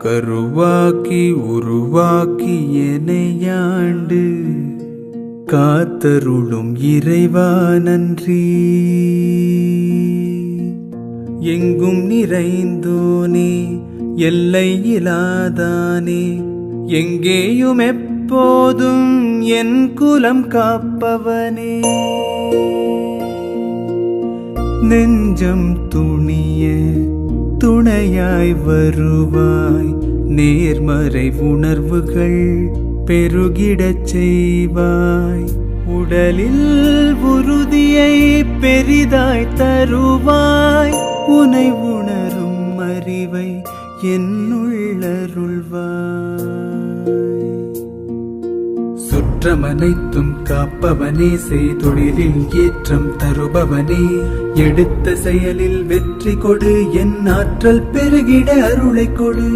கருவாக்கி உருவாக்கி எனையாண்டு காத்தருளும் இறைவா நன்றி. எங்கும் நிறைந்தோனே எல்லை இலாதானே, எங்கேயும் எப்போதும் என் குலம் காப்பவனே. நெஞ்சம் துணிய துணையாய் வருவாய், நேர்மறை உணர்வுகள் பெருகிடச் செய்வாய். உடலில் உறுதியை பெரிதாய் தருவாய், உனை உணரும் அறிவை என்னுள்ளருள்வாய். சுற்றமனைத்தும் காப்பவனே, செய்தொழிலில் ஏற்றம் தருபவனே, எடுத்த செயலில் வெற்றி கொடு, என் ஆற்றல் பெருகிட அருளை கொடு.